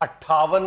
58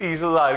30,000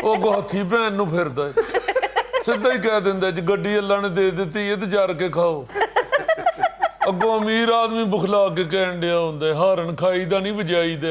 ਉਹ ਗੋਹਥੀ ਭੈਣ ਨੂੰ ਫਿਰਦਾ ਹੈ। ਸਿੱਧਾ ਹੀ ਕਹਿ ਦਿੰਦਾ ਜੀ ਗੱਡੀ ਅੱਲਾ ਨੇ ਦੇ ਦਿੱਤੀ ਇਹ ਤੇ ਜਰ ਕੇ ਖਾਓ। ਅੱਗੋਂ ਅਮੀਰ ਆਦਮੀ ਬੁਖਲਾ ਕੇ ਕਹਿਣ ਡਿਆ ਹੁੰਦਾ ਹਾਰਨ ਖਾਈਦਾ ਨਹੀਂ ਵਜਾਈਦਾ।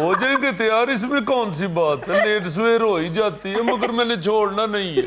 ہو جائیں گے تیار, اس میں کون سی بات ہے, لیٹ سویر ہو ہی جاتی ہے, مگر میں نے چھوڑنا نہیں ہے.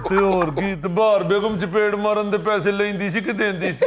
ਤੇ ਹੋਰ ਕੀ, ਤੇ ਬਹਾਰ ਬੇਗਮ ਚਪੇੜ ਮਾਰਨ ਦੇ ਪੈਸੇ ਲੈਂਦੀ ਸੀ ਕਿ ਦੇਂਦੀ ਸੀ.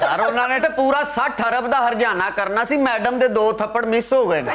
ਸਰ ਉਹਨਾਂ ਨੇ ਤਾਂ ਪੂਰਾ 60 ਅਰਬ ਦਾ ਹਰਜਾਨਾ ਕਰਨਾ ਸੀ, ਮੈਡਮ ਦੇ 2 ਥੱਪੜ ਮਿਸ ਹੋ ਗਏ ਨੇ.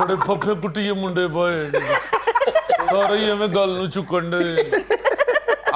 ਬੜੇ ਫੱਫੇ ਕੁੱਟੀਏ ਮੁੰਡੇ ਬਾਏ ਨੇ, ਸਾਰੇ ਹੀ ਐਵੇਂ ਗੱਲ ਨੂੰ ਚੁੱਕਣ ਦੇ.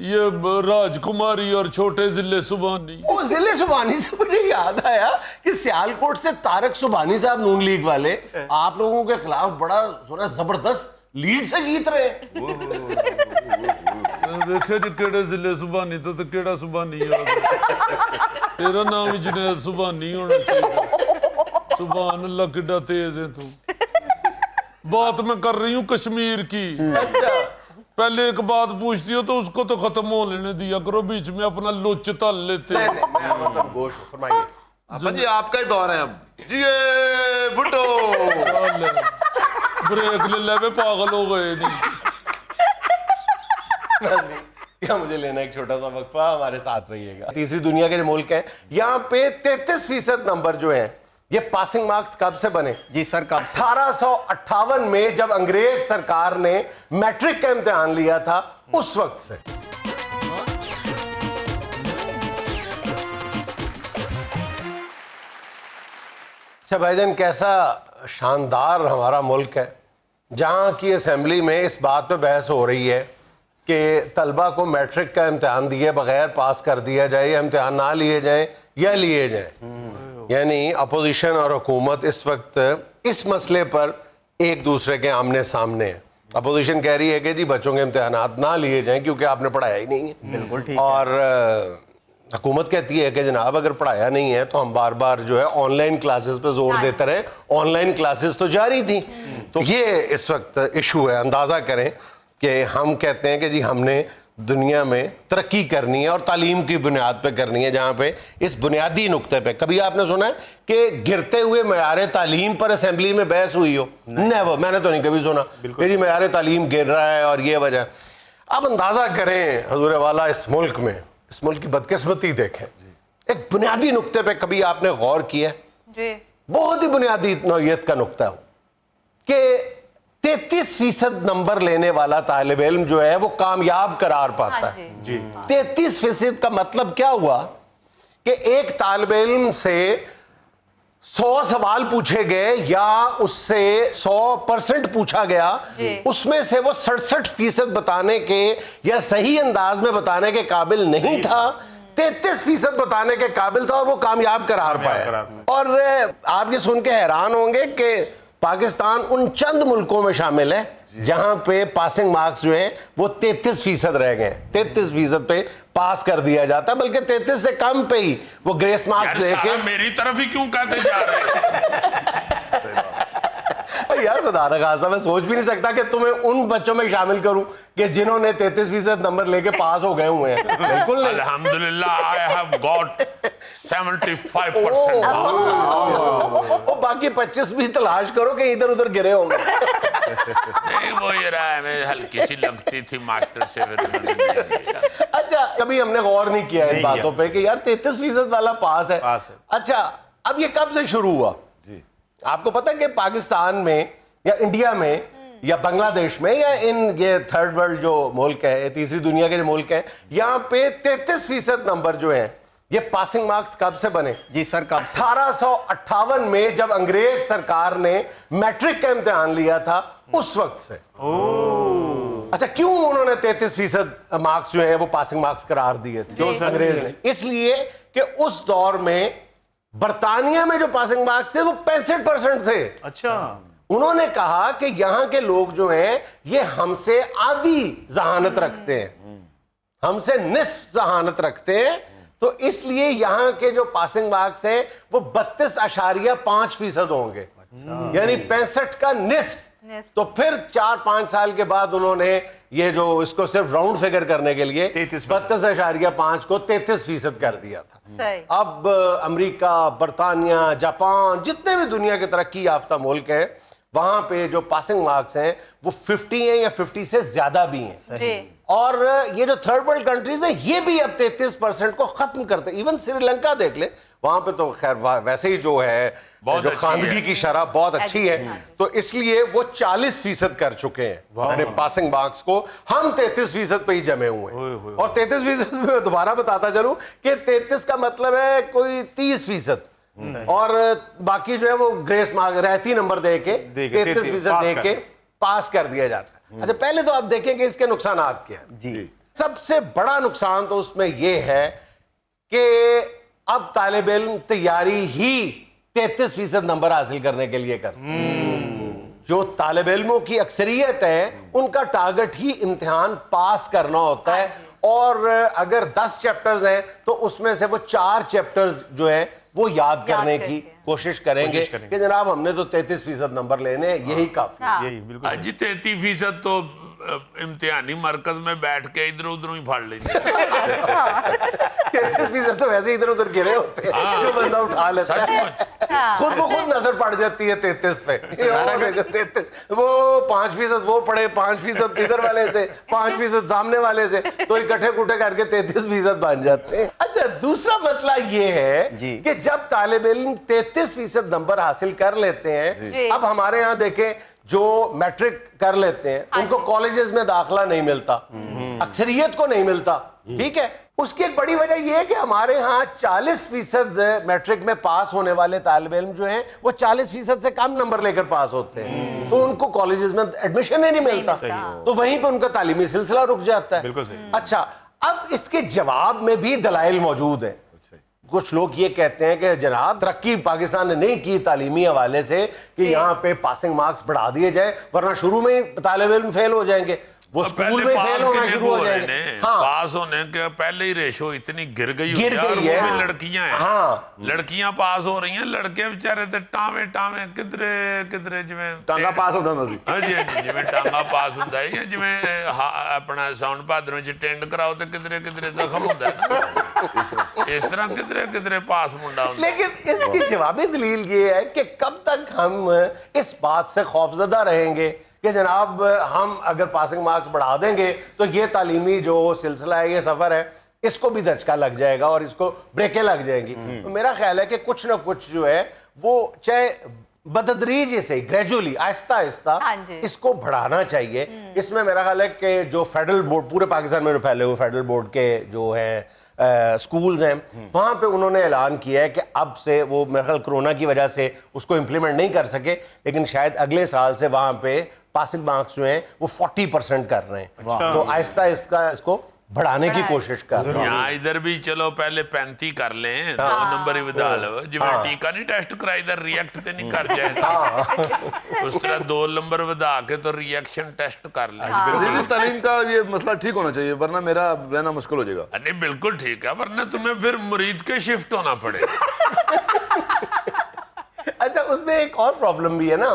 یہ راجکماری اور چھوٹے ضلع سبحانی. وہ ضلع سبحانی سے مجھے یاد آیا کہ سیالکوٹ سے طارق سبحانی صاحب نون لیگ والے آپ لوگوں کے خلاف بڑا سنا زبردست لیڈ سے جیت رہے ہیں. دیکھے جی کیڑے ضلع سبحانی تو کیڑا سبحانی یاد ہے. تیرا نام ہی جنید سبحانی ہونا چاہیے. سبحان اللہ کڈا تیز ہے تو. بات میں کر رہی ہوں کشمیر کی. پہلے ایک بات پوچھتی ہو تو اس کو تو ختم ہو لینے دیا کرو, بیچ میں اپنا لوچ تل لیتے. گوشت فرمائیے. ابا جی آپ کا ہی دور ہے اب. جی بھٹو بریک لے لے پاگل ہو گئے نہیں. کیا مجھے لینا ایک چھوٹا سا وقفہ, ہمارے ساتھ رہیے گا. تیسری دنیا کے جو ملک ہیں یہاں پہ 33% نمبر جو ہیں یہ پاسنگ مارکس کب سے بنے؟ جی سر کب؟ 1858 میں جب انگریز سرکار نے میٹرک کا امتحان لیا تھا اس وقت سے. اچھا بھائی جان, کیسا شاندار ہمارا ملک ہے جہاں کی اسمبلی میں اس بات پہ بحث ہو رہی ہے کہ طلبہ کو میٹرک کا امتحان دیے بغیر پاس کر دیا جائے یا امتحان نہ لیے جائیں یا لیے جائیں. یعنی اپوزیشن اور حکومت اس وقت اس مسئلے پر ایک دوسرے کے آمنے سامنے ہے. اپوزیشن کہہ رہی ہے کہ جی بچوں کے امتحانات نہ لیے جائیں کیونکہ آپ نے پڑھایا ہی نہیں ہے. بالکل ٹھیک. اور حکومت کہتی ہے کہ جناب اگر پڑھایا نہیں ہے تو ہم بار بار جو ہے آن لائن کلاسز پہ زور دیتے رہے. آن لائن کلاسز تو جاری تھیں. تو یہ اس وقت ایشو ہے. اندازہ کریں کہ ہم کہتے ہیں کہ جی ہم نے دنیا میں ترقی کرنی ہے اور تعلیم کی بنیاد پہ کرنی ہے, جہاں پہ اس بنیادی نقطے پہ کبھی آپ نے سنا ہے کہ گرتے ہوئے معیار تعلیم پر اسمبلی میں بحث ہوئی ہو؟ نیور. میں نے تو نہیں کبھی سنا کہ جی معیار تعلیم گر رہا ہے اور یہ وجہ. اب اندازہ کریں حضور والا اس ملک میں, اس ملک کی بدقسمتی دیکھیں. ایک بنیادی نقطے پہ کبھی آپ نے غور کیا؟ جی بہت ہی بنیادی نوعیت کا نقطہ ہو کہ 33% نمبر لینے والا طالب علم جو ہے وہ کامیاب قرار پاتا ہے. 33% کا مطلب کیا ہوا کہ ایک طالب علم سے 100 سوال پوچھے گئے یا اس سے 100% پوچھا گیا, اس میں سے وہ 67% بتانے کے یا صحیح انداز میں بتانے کے قابل نہیں تھا, 33% بتانے کے قابل تھا اور وہ کامیاب قرار پایا. اور آپ یہ سن کے حیران ہوں گے کہ پاکستان ان چند ملکوں میں شامل ہے جہاں پہ پاسنگ مارکس جو ہیں وہ 33% رہ گئے. 33% پہ پاس کر دیا جاتا ہے, بلکہ 33 سے کم پہ ہی وہ گریس مارکس دے کے. میری طرف ہی کیوں کہتے جا رہے یار خدا نہ خاصا میں سوچ بھی نہیں سکتا کہ تمہیں ان بچوں میں شامل کروں کہ جنہوں نے 33% نمبر لے کے پاس ہو گئے ہوئے ہیں. بالکل نہیں. الحمدللہ I have got 75%. اور باقی 25 بھی تلاش کرو کہ ادھر ادھر گرے ہوں گے. نہیں وہ یہ رہا ہے ہلکی سی لگتی تھی ماسٹر سے. اچھا کبھی ہم نے غور نہیں کیا ان باتوں پہ کہ یار 33% والا پاس ہے. اچھا اب یہ کب سے شروع ہوا؟ آپ کو پتہ ہے کہ پاکستان میں یا انڈیا میں یا بنگلہ دیش میں یا ان یہ تھرڈ ورلڈ جو ملک ہیں, تیسری دنیا کے جو ملک ہیں, یہاں پہ 33% نمبر جو ہیں یہ پاسنگ مارکس کب سے بنے؟ جی سر کب؟ 1858 میں جب انگریز سرکار نے میٹرک کا امتحان لیا تھا اس وقت سے. اچھا کیوں انہوں نے 33% مارکس جو ہیں وہ پاسنگ مارکس قرار دیے تھے انگریز نے؟ اس لیے کہ اس دور میں برطانیہ میں جو پاسنگ مارکس تھے وہ 65% تھے. اچھا انہوں نے کہا کہ یہاں کے لوگ جو ہیں یہ ہم سے آدھی ذہانت رکھتے ہیں, ہم سے نصف ذہانت رکھتے ہیں, تو اس لیے یہاں کے جو پاسنگ مارکس ہیں وہ 32.5% ہوں گے, یعنی 65 کا نصف. تو پھر 4-5 سال کے بعد انہوں نے یہ جو اس کو صرف راؤنڈ فگر کرنے کے لیے 32.5 کو 33% کر دیا تھا. اب امریکہ, برطانیہ, جاپان, جتنے بھی دنیا کے ترقی یافتہ ملک ہیں وہاں پہ جو پاسنگ مارکس ہیں وہ 50 ہیں یا 50 سے زیادہ بھی ہیں. اور یہ جو تھرڈ ورلڈ کنٹریز ہیں یہ بھی اب 33% کو ختم کرتے ہیں. ایون سری لنکا دیکھ لیں, وہاں پہ تو خیر ویسے ہی جو ہے جو خواندگی کی شرح بہت اچھی ہے, تو اس لیے وہ 40% کر چکے ہیں اپنے پاسنگ مارکس کو. ہم 33% پہ ہی جمے ہوئے ہیں. اور 33% میں دوبارہ بتاتا چلوں کہ 33 کا مطلب ہے کوئی 30%, اور باقی جو ہے وہ گریس مارک رہتی نمبر دے کے 33% دے کے پاس کر دیا جاتا ہے. اچھا پہلے تو آپ دیکھیں کہ اس کے نقصانات کیا ہیں. سب سے بڑا نقصان تو اس میں یہ ہے کہ اب طالب علم تیاری ہی 33% نمبر حاصل کرنے کے لیے جو طالب علموں کی اکثریت ہے ان کا ٹارگٹ ہی امتحان پاس کرنا ہوتا ہے، اور اگر 10 چیپٹرز ہیں تو اس میں سے وہ 4 چیپٹرز جو ہے وہ یاد کرنے کی کوشش کریں گے کہ جناب ہم نے تو 33% نمبر لینے ہیں، یہی کافی ہے۔ یہی بالکل جی 33% تو امتحانی مرکز میں بیٹھ کے ادھر ادھر ہی پھاڑ لیں گے۔ 33% تو ویسے ادھر ادھر گرے ہوتے ہیں جو بندہ اٹھا لیتا ہے، خود بخود نظر پڑ جاتی ہے 33 پہ، وہ 5% وہ پڑے، 5% ادھر والے سے، 5% سامنے والے سے، تو اکٹھے کٹھے کر کے 33% بن جاتے ہیں۔ اچھا دوسرا مسئلہ یہ ہے کہ جب طالب علم 33% نمبر حاصل کر لیتے ہیں، اب ہمارے ہاں دیکھیں جو میٹرک کر لیتے ہیں ان کو کالجز میں داخلہ نہیں ملتا، اکثریت کو نہیں ملتا، ٹھیک ہے۔ اس کی ایک بڑی وجہ یہ ہے کہ ہمارے ہاں 40% میٹرک میں پاس ہونے والے طالب علم جو ہیں وہ 40% سے کم نمبر لے کر پاس ہوتے ہیں، تو ان کو کالجز میں ایڈمیشن ہی نہیں ملتا، تو وہیں پہ ان کا تعلیمی سلسلہ رک جاتا ہے۔ بالکل صحیح۔ اچھا اب اس کے جواب میں بھی دلائل موجود ہیں۔ کچھ لوگ یہ کہتے ہیں کہ جناب ترقی پاکستان نے نہیں کی تعلیمی حوالے سے کہ یہاں پہ پاسنگ مارکس بڑھا دیے جائیں، ورنہ شروع میں ہی طالب علم فیل ہو جائیں گے، وہ اسکول میں فیل ہونا شروع ہو جائیں گے۔ پاس ہونے کے پہلے ہی ریشو اتنی گر گئی ہوئی ہے، اور وہ بھی لڑکیاں ہیں، لڑکیاں پاس ہو رہی ہیں، لڑکے بیچارے تے ٹاویں ٹاویں کدرے جویں ٹانگا پاس ہوتا نا سی، ہاں جی جویں ٹانگا پاس ہوندا ہے، یا جویں اپنا ساؤنڈ پادروں چ ٹینڈ کراؤ تے کدرے زخم ہوندا ہے نا، اس طرح کدرے پاس منڈا ہوندا ہے۔ لیکن اس کی جوابی دلیل یہ ہے کہ کب تک ہم اس بات سے خوفزدہ رہیں گے کہ جناب ہم اگر پاسنگ مارکس بڑھا دیں گے تو یہ تعلیمی جو سلسلہ ہے، یہ سفر ہے، اس کو بھی دھچکا لگ جائے گا اور اس کو بریکیں لگ جائیں گی۔ میرا خیال ہے کہ کچھ نہ کچھ جو ہے وہ چاہے بتدریج سے گریجولی آہستہ آہستہ اس کو بڑھانا چاہیے۔ اس میں میرا خیال ہے کہ جو فیڈرل بورڈ پورے پاکستان میں جو پھیلے ہوئے فیڈرل بورڈ کے جو ہیں سکولز ہیں، وہاں پہ انہوں نے اعلان کیا ہے کہ اب سے وہ میرا خیال کرونا کی وجہ سے اس کو امپلیمنٹ نہیں کر سکے، لیکن شاید اگلے سال سے وہاں پہ پاسنگ مارکس جو ہیں وہ 40% کر رہے ہیں، تو آہستہ آہستہ اس کو بڑھانے کی کوشش کر رہے ہیں۔ یہاں ادھر بھی چلو پہلے 35 کر لیں، 2 نمبر ہی ودا لو، جو ٹیکا نہیں ٹیسٹ کرا ادھر ریئیکٹ تے نہیں کر جائے گا، اس طرح 2 نمبر ودا کے تو ریئیکشن ٹیسٹ کر لیں۔ تعلیم کا یہ مسئلہ ٹھیک ہونا چاہیے، ورنہ میرا رہنا مشکل ہو جائے گا۔ نہیں بالکل ٹھیک ہے، ورنہ تمہیں پھر مرید کے شفٹ ہونا پڑے۔ اچھا اس میں ایک اور پرابلم بھی ہے نا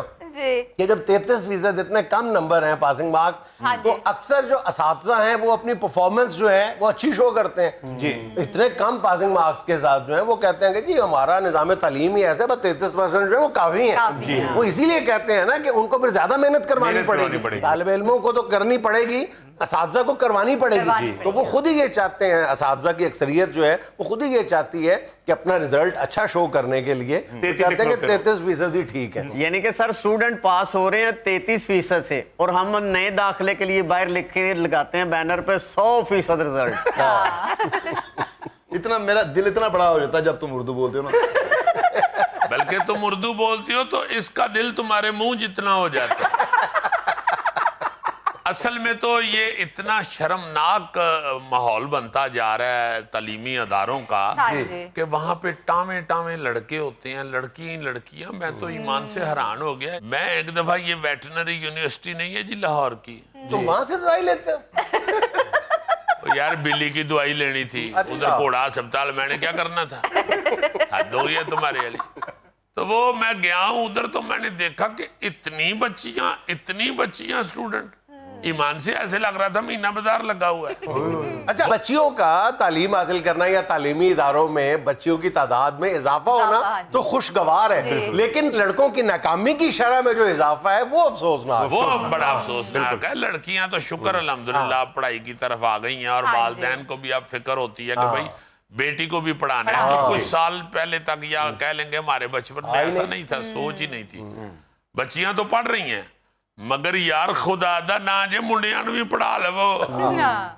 کہ جب 33% اتنے کم نمبر ہیں پاسنگ مارکس، تو اکثر جو اساتذہ ہیں وہ اپنی پرفارمنس جو ہے وہ اچھی شو کرتے ہیں، جی اتنے کم پاسنگ مارکس کے ساتھ جو ہیں وہ کہتے ہیں کہ جی ہمارا نظام تعلیم ہی ایسا ہے، بس 33% جو ہے وہ کافی ہیں، وہ اسی لیے کہتے ہیں نا کہ ان کو پھر زیادہ محنت کروانی پڑے گی، طالب علموں کو تو کرنی پڑے گی، اساتذہ کو کروانی پڑے گی، تو وہ خود ہی یہ چاہتے ہیں، اساتذہ کی اکثریت جو ہے وہ خود ہی یہ چاہتی ہے کہ اپنا رزلٹ اچھا شو کرنے کے لیے کہتے ہیں کہ 33% ہی ٹھیک ہے۔ یعنی کہ سر اسٹوڈنٹ پاس ہو رہے ہیں 33% سے، اور ہم نئے داخلے کے لیے باہر لکھ کے لگاتے ہیں بینر پہ 100% رزلٹ۔ اتنا میرا دل اتنا بڑا ہو جاتا ہے جب تم اردو بولتے ہو نا، بلکہ تم اردو بولتی ہو تو اس کا دل تمہارے منہ جتنا ہو جاتا ہے۔ اصل میں تو یہ اتنا شرمناک ماحول بنتا جا رہا ہے تعلیمی اداروں کا کہ وہاں پہ ٹاویں لڑکے ہوتے ہیں، لڑکیاں، میں تو ایمان سے حیران ہو گیا۔ میں ایک دفعہ، یہ ویٹرنری یونیورسٹی نہیں ہے جی لاہور کی، تو وہاں سے دوائی لیتے ہو؟ یار بلی کی دوائی لینی تھی، ادھر کوڑا ہسپتال، میں نے کیا کرنا تھا، حد ہوئی ہے تمہارے والی۔ تو وہ میں گیا ہوں ادھر، تو میں نے دیکھا کہ اتنی بچیاں اسٹوڈنٹ، ایمان سے ایسے لگ رہا تھا مہینہ بازار لگا ہوا ہے۔ اچھا بچیوں کا تعلیم حاصل کرنا یا تعلیمی اداروں میں بچیوں کی تعداد میں اضافہ ہونا تو خوشگوار ہے، لیکن لڑکوں کی ناکامی کی شرح میں جو اضافہ ہے وہ افسوسناک، وہ بڑا افسوسناک ہے۔ لڑکیاں تو شکر الحمدللہ پڑھائی کی طرف آ گئی ہیں، اور والدین کو بھی اب فکر ہوتی ہے کہ بھائی بیٹی کو بھی پڑھانا ہے، کہ کچھ سال پہلے تک یا کہہ لیں گے ہمارے بچپن میں ایسا نہیں تھا، سوچ ہی نہیں تھی۔ بچیاں تو پڑھ رہی ہیں، مگر یار خدا دا نا جے منڈیاں بھی پڑھا لو،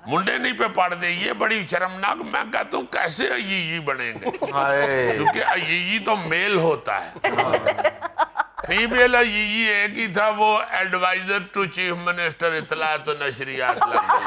منڈے نہیں پہ پڑھ دے، یہ بڑی شرمناک۔ میں کہتا ہوں کیسے ایئی بنیں گے، کیونکہ ایئی تو میل ہوتا ہے، فیمیل ایئی ایک ہی تھا، وہ ایڈوائزر ٹو چیف منسٹر اطلاعات و نشریات لگ گئی۔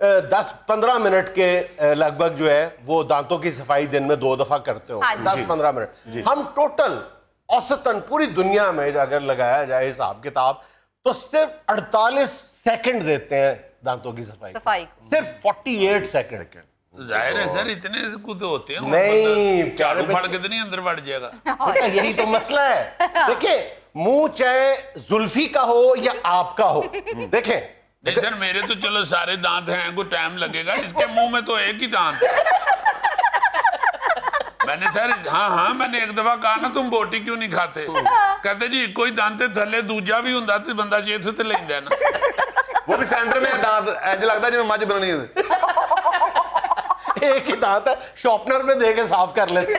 10-15 منٹ کے لگ بھگ جو ہے وہ دانتوں کی صفائی دن میں 2 دفعہ کرتے ہو, 10-15 منٹ. ہم ٹوٹل اوسطاً پوری دنیا میں اگر لگایا جائے حساب کتاب تو صرف 48 سیکنڈ دیتے ہیں دانتوں کی صفائی, صرف 48 سیکنڈ. ظاہر ہے سر اتنے کو تو ہوتے ہیں نہیں, چاڑو پھڑ کے تو نہیں اندر بڑھ جائے گا. یہی تو مسئلہ ہے. دیکھیں منہ چاہے زلفی کا ہو یا آپ کا ہو, دیکھیں نہیں سر میرے تو چلو سارے دانت ہیں, کوئی ٹائم لگے گا, اس کے منہ میں تو ایک ہی دانت ہے. میں نے سر ہاں میں نے ایک دفعہ کہا نا تم بوٹی کیوں نہیں کھاتے, کہتے جی کوئی دانتے تھلے دوجا بھی ہوں تو بندہ چیت تے لیندا نا. وہ بھی سینٹر میں دانت ایج لگتا ہے جی مجھ بنانی ہے, ایک ہی دانت ہے, شارپنر میں دے کے صاف کر لیتے.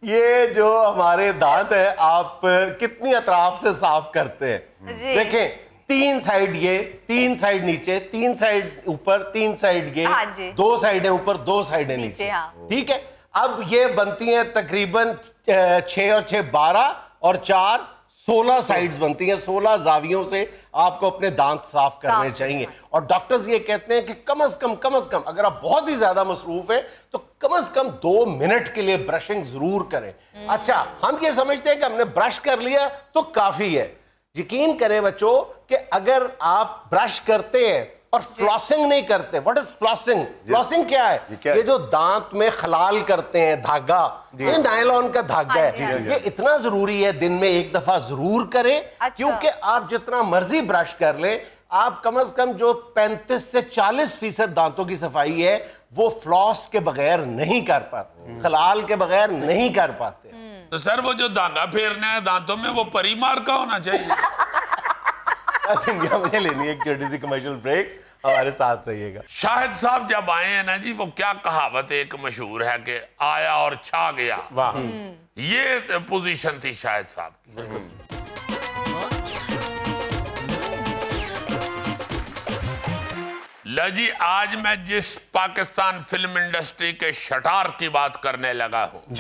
یہ جو ہمارے دانت ہیں آپ کتنی اطراف سے صاف کرتے ہیں؟ دیکھیں 3 سائیڈ یہ, 3 سائیڈ نیچے, 3 سائیڈ اوپر, 3 سائیڈ یہ, 2 سائیڈیں اوپر, 2 سائیڈیں نیچے. ٹھیک ہے, اب یہ بنتی ہیں تقریباً 6 اور 6 12 اور 4 16 سائیڈز بنتی ہیں. 16 زاویوں سے آپ کو اپنے دانت صاف کرنے چاہیے. اور ڈاکٹرز یہ کہتے ہیں کہ کم از کم اگر آپ بہت ہی زیادہ مصروف ہیں تو کم از کم 2 منٹ کے لیے برشنگ ضرور کریں. اچھا, ہم یہ سمجھتے ہیں کہ ہم نے برش کر لیا تو کافی ہے. یقین کریں بچوں کہ اگر آپ برش کرتے ہیں اور فلاسنگ نہیں کرتے, واٹ از فلاسنگ؟ فلاسنگ کیا ہے؟ یہ جو دانت میں خلال کرتے ہیں دھاگا, یہ نائلون کا دھاگا ہے, یہ اتنا ضروری ہے دن میں 1 دفعہ ضرور کریں. کیونکہ آپ جتنا مرضی برش کر لیں, آپ کم از کم جو 35 سے 40% دانتوں کی صفائی ہے وہ فلاس کے بغیر نہیں کر پاتے, خلال کے بغیر نہیں کر پاتے. تو سر وہ جو دھاگا پھیرنا ہے دانتوں میں وہ پری مار کا ہونا چاہیے. مجھے لینی ہے ایک چھوٹی سی کمرشل بریک, ہمارے ساتھ رہیے گا. شاہد صاحب جب آئے ہیں نا جی, وہ کیا کہاوت ایک مشہور ہے کہ آیا اور چھا گیا. واہ, یہ پوزیشن تھی شاہد صاحب کی. لجی آج میں جس پاکستان فلم انڈسٹری کے شٹار کی بات کرنے لگا ہوں,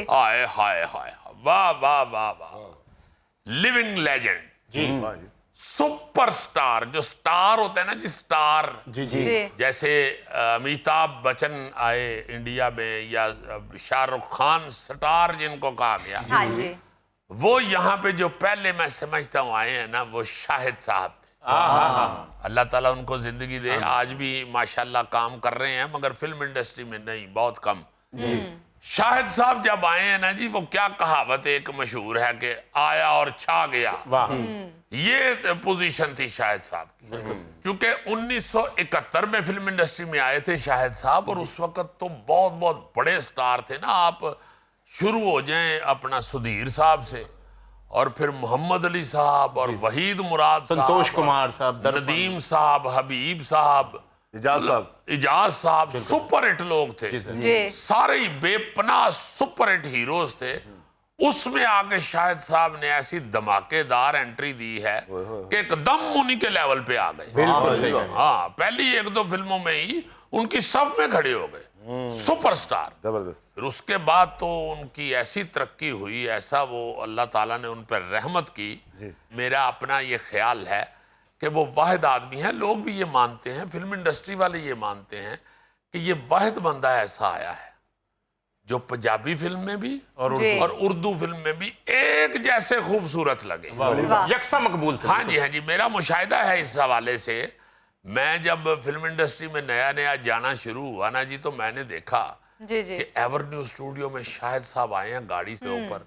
ہائے ہائے ہائے, واہ واہ واہ واہ, لیونگ لیجنڈ, سپر سٹار, جو سٹار ہوتا ہے نا جی, سٹار جیسے امیتابھ بچن آئے انڈیا میں یا شاہ رخ خان, سٹار جن کو کہا گیا, وہ یہاں پہ جو پہلے میں سمجھتا ہوں آئے ہیں نا وہ شاہد صاحب تھے. اللہ تعالیٰ ان کو زندگی دے, آج بھی ماشاءاللہ کام کر رہے ہیں مگر فلم انڈسٹری میں نہیں, بہت کم. شاہد صاحب جب آئے ہیں نا جی, وہ کیا کہاوت ایک مشہور ہے کہ آیا اور چھا گیا. یہ پوزیشن تھی شاہد صاحب کی. چونکہ 1971 میں فلم انڈسٹری میں آئے تھے شاہد صاحب, اور اس وقت تو بہت بہت بڑے سٹار تھے نا. آپ شروع ہو جائیں اپنا سدھیر صاحب سے, اور پھر محمد علی صاحب اور وحید مراد صاحب, سنتوش کمار صاحب, ندیم صاحب, حبیب صاحب, اجاز صاحب, سپر ہٹ لوگ تھے. سارے بے پناہ سپر ہٹ ہیروز تھے. اس میں آگے شاہد صاحب نے ایسی دھماکے دار انٹری دی ہے کہ ایک دم انہی کے لیول پہ آ گئے. ہاں, پہلی 1-2 فلموں میں ہی ان کی صف میں کھڑے ہو گئے, سپر سٹار. پھر اس کے بعد تو ان کی ایسی ترقی ہوئی, ایسا وہ اللہ تعالیٰ نے ان پر رحمت کی. میرا اپنا یہ خیال ہے کہ وہ واحد آدمی ہیں, لوگ بھی یہ مانتے ہیں, فلم انڈسٹری والے یہ مانتے ہیں کہ یہ واحد بندہ ایسا آیا ہے جو پنجابی فلم میں بھی اور اردو فلم میں بھی ایک جیسے خوبصورت لگے, یکساں مقبول تھے. ہاں جی, میرا مشاہدہ ہے اس حوالے سے. میں جب فلم انڈسٹری میں نیا جانا شروع ہوا نا جی, تو میں نے دیکھا کہ ایورنیو اسٹوڈیو میں شاہد صاحب آئے ہیں گاڑی سے اوپر,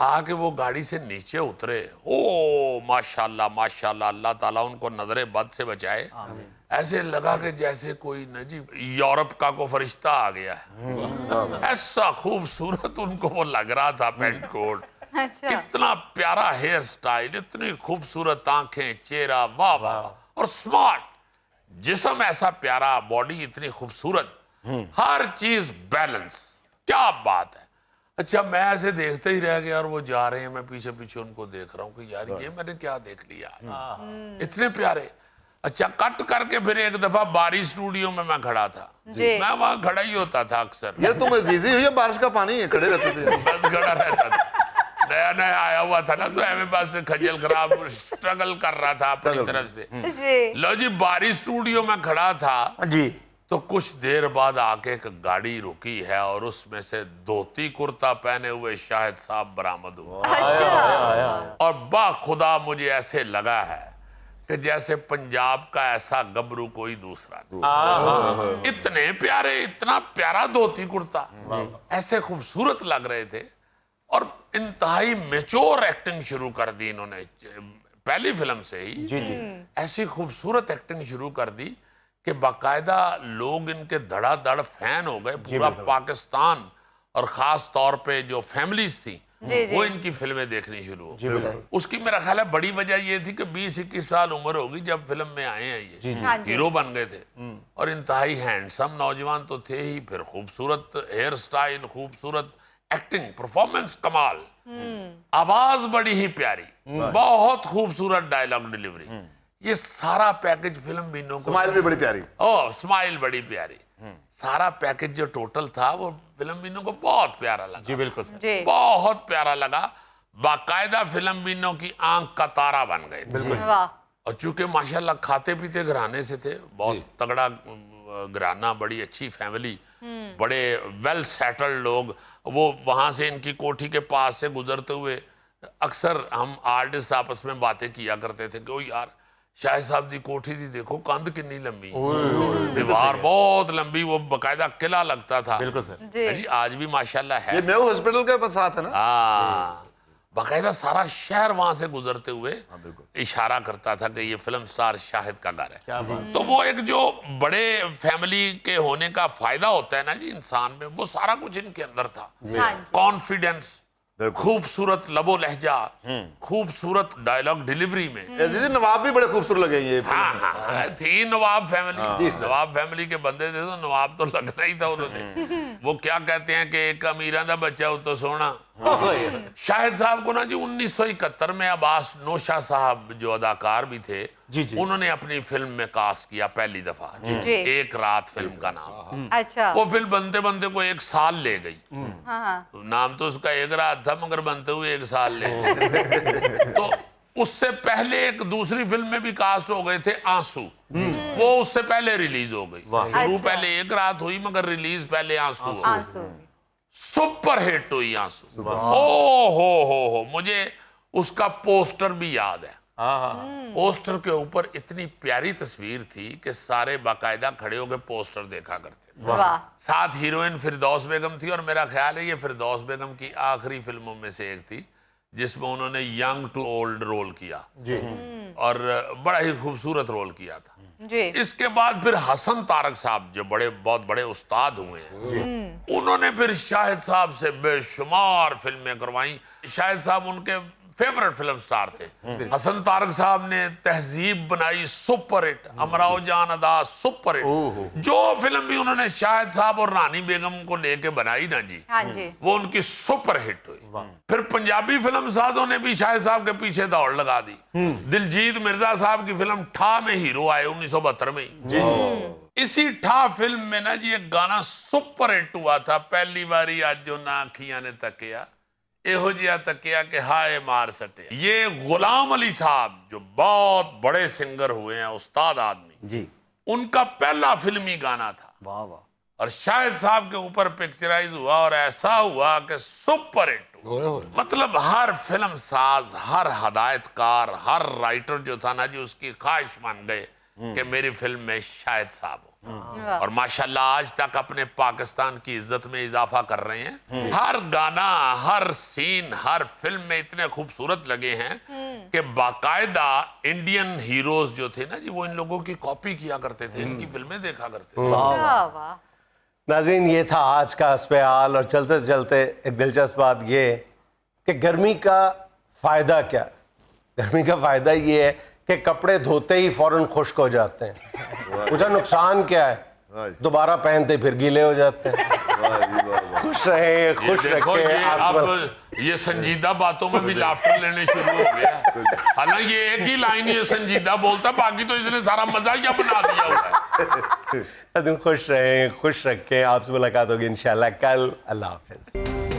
آ کے وہ گاڑی سے نیچے اترے. او ماشاءاللہ ماشاءاللہ, اللہ تعالیٰ ان کو نظر بد سے بچائے. ایسے لگا کہ جیسے کوئی نا جی یورپ کا کوئی فرشتہ آ گیا ہے, ایسا خوبصورت ان کو وہ لگ رہا تھا. پینٹ کوٹ, اتنا پیارا ہیئر سٹائل, اتنی خوبصورت آنکھیں, چہرہ, واہ واہ, اور سمارٹ جسم, ایسا پیارا باڈی, اتنی خوبصورت, ہر چیز بیلنس. کیا بات ہے. اچھا, میں ایسے دیکھتے ہی رہ گیا, اور وہ جا رہے ہیں, میں پیچھے پیچھے ان کو دیکھ رہا ہوں کہ یار یہ میں نے کیا دیکھ لیا, اتنے پیارے. اچھا, کٹ کر کے پھر ایک دفعہ باری اسٹوڈیو میں کھڑا تھا. میں وہاں کھڑا ہی ہوتا تھا اکثر. یہ تم عزیزی ہوئی ہے, بارش کا پانی ہے, کھڑے رہتے تھے. بس کھڑا رہتا تھا. نیا نیا آیا ہوا تھا نا تو ایم پاس سے کھجل خراب سٹرگل کر رہا تھا اپنی طرف سے. جی لو جی باری اسٹوڈیو میں کھڑا تھا جی تو کچھ دیر بعد آ کے ایک گاڑی رکی ہے اور اس میں سے دھوتی کرتا پہنے ہوئے شاہد صاحب برآمد ہوئے اور با خدا مجھے ایسے لگا ہے کہ جیسے پنجاب کا ایسا گبرو کوئی دوسرا نہیں. اتنے پیارے, اتنا پیارا دھوتی کرتا, ایسے خوبصورت لگ رہے تھے اور انتہائی میچور ایکٹنگ شروع کر دی انہوں نے پہلی فلم سے ہی. ایسی خوبصورت ایکٹنگ شروع کر دی کہ باقاعدہ لوگ ان کے دھڑا دھڑ فین ہو گئے. پورا پاکستان اور خاص طور پہ جو فیملیز تھی وہ ان کی فلمیں دیکھنی شروع ہو گئی. اس کی میرا خیال ہے بڑی وجہ یہ تھی کہ 20-21 سال عمر ہوگی جب فلم میں آئے ہیں یہ ہیرو بن گئے تھے اور انتہائی ہینڈسم نوجوان تو تھے ہی, پھر خوبصورت ہیئر سٹائل, خوبصورت ایکٹنگ, پرفارمنس کمال, آواز بڑی ہی پیاری, بہت خوبصورت ڈائیلاگ ڈیلیوری. یہ سارا پیکج فلم بینوں کو اسمائل بھی بڑی پیاری. اسمائل بڑی پیاری, سارا پیکج جو ٹوٹل تھا وہ فلم بینوں کو بہت پیارا لگا. جی بالکل سر, جی بہت پیارا لگا. باقاعدہ فلم بینوں کی آنکھ کا تارا بن گئے تھے. واہ اور چونکہ ماشاءاللہ کھاتے پیتے گھرانے سے تھے, بہت تگڑا گھرانہ, بڑی اچھی فیملی, بڑے ویل سیٹلڈ لوگ. وہ وہاں سے ان کی کوٹھی کے پاس سے گزرتے ہوئے اکثر ہم آرٹسٹ آپس میں باتیں کیا کرتے تھے کہ او یار شاہد صاحب دی کوٹھی دی دیکھو کاندھ کنی لمبی, دیوار بہت لمبی, وہ باقاعدہ قلعہ لگتا تھا. بالکل سر, جی آج بھی ماشاءاللہ ہے. یہ میو ہاسپٹل کے ساتھ ہے نا. ہاں, باقاعدہ سارا شہر وہاں سے گزرتے ہوئے اشارہ کرتا تھا کہ یہ فلم سٹار شاہد کا گھر ہے. تو وہ ایک جو بڑے فیملی کے ہونے کا فائدہ ہوتا ہے نا جی انسان میں, وہ سارا کچھ ان کے اندر تھا. کانفیڈنس, خوبصورت لب و لہجہ, خوبصورت ڈائیلاگ ڈیلیوری میں. عزیزی نواب بھی بڑے خوبصورت لگے ہیں یہ. ہاں تھی نواب فیملی, نواب فیملی کے بندے تھے تو نواب تو لگنا ہی تھا انہوں نے. وہ کیا کہتے ہیں کہ ایک امیراں دا بچہ ہو تو سونا. شاہد صاحب کو نا جی 1971 میں عباس نوشا صاحب جو اداکار بھی تھے انہوں نے اپنی فلم میں کاسٹ کیا پہلی دفعہ. ایک رات فلم کا نام. اچھا وہ فلم بنتے بنتے کو 1 سال لے گئی. نام تو اس کا ایک رات تھا مگر بنتے ہوئے 1 سال لے گئی. تو اس سے پہلے ایک دوسری فلم میں بھی کاسٹ ہو گئے تھے آنسو, وہ اس سے پہلے ریلیز ہو گئی. شروع پہلے 1 رات ہوئی مگر ریلیز پہلے آنسو ہو. سپر ہٹ ہوئی آنسو. او ہو مجھے اس کا پوسٹر بھی یاد ہے. پوسٹر کے اوپر اتنی پیاری تصویر تھی کہ سارے باقاعدہ کھڑے ہو کے پوسٹر دیکھا کرتے. ساتھ ہیروئن فردوس بیگم تھی اور میرا خیال ہے یہ فردوس بیگم کی آخری فلموں میں سے ایک تھی جس میں انہوں نے ینگ ٹو اولڈ رول کیا اور بڑا ہی خوبصورت رول کیا تھا. اس کے بعد پھر حسن طارق صاحب جو بہت بڑے استاد ہوئے ہیں, انہوں نے پھر شاہد صاحب سے بے شمار فلمیں کروائیں. شاہد صاحب ان کے فیورٹ فلم سٹار تھے. حسن طارق صاحب نے تہذیب بنائی, سپر ہٹ. امراؤ جان ادا, سپر ہٹ. جو فلم بھی انہوں نے شاہد صاحب اور رانی بیگم کو لے کے بنائی نا جی, وہ ان کی سپر ہٹ ہوئی. پھر پنجابی فلم سازوں نے بھی شاہد صاحب کے پیچھے دوڑ لگا دی. دلجیت مرزا صاحب کی فلم ٹھا میں ہیرو آئے 1972 میں. اسی ٹھا فلم میں نا جی ایک گانا سپر ہٹ ہوا تھا, پہلی باری آج جو نہ اکھیاں نے تکیا ایہو جیا تکیا کہ ہائے مار سٹے. یہ غلام علی صاحب جو بہت بڑے سنگر ہوئے ہیں, استاد آدمی, ان کا پہلا فلمی گانا تھا اور شاہد صاحب کے اوپر پکچرائز ہوا اور ایسا ہوا کہ سپر ہٹ. مطلب ہر فلم ساز, ہر ہدایت کار, ہر رائٹر جو تھا نا جی اس کی خواہش مان گئے کہ میری فلم میں شاہد صاحب ہو. اور ماشاءاللہ آج تک اپنے پاکستان کی عزت میں اضافہ کر رہے ہیں. ہر گانا, ہر سین, ہر فلم میں اتنے خوبصورت لگے ہیں کہ باقاعدہ انڈین ہیروز جو تھے نا جی وہ ان لوگوں کی کاپی کیا کرتے تھے, ان کی فلمیں دیکھا کرتے تھے. ناظرین یہ تھا آج کا حسب حال. اور چلتے چلتے ایک دلچسپ بات یہ کہ گرمی کا فائدہ کیا. گرمی کا فائدہ یہ ہے کہ کپڑے دھوتے ہی فوراً خشک ہو جاتے ہیں. اس کا نقصان کیا ہے, دوبارہ پہنتے پھر گیلے ہو جاتے ہیں. خوش رہیں, خوش رکھیں. اب یہ سنجیدہ باتوں میں بھی لافٹر لینے شروع ہو گیا. حالانکہ یہ ایک ہی لائن یہ سنجیدہ بولتا, باقی تو اس نے سارا مزاحیہ بنا دیا ہوا ہے. خوش رہیں, خوش رکھیں. آپ سے ملاقات ہوگی انشاءاللہ کل. اللہ حافظ.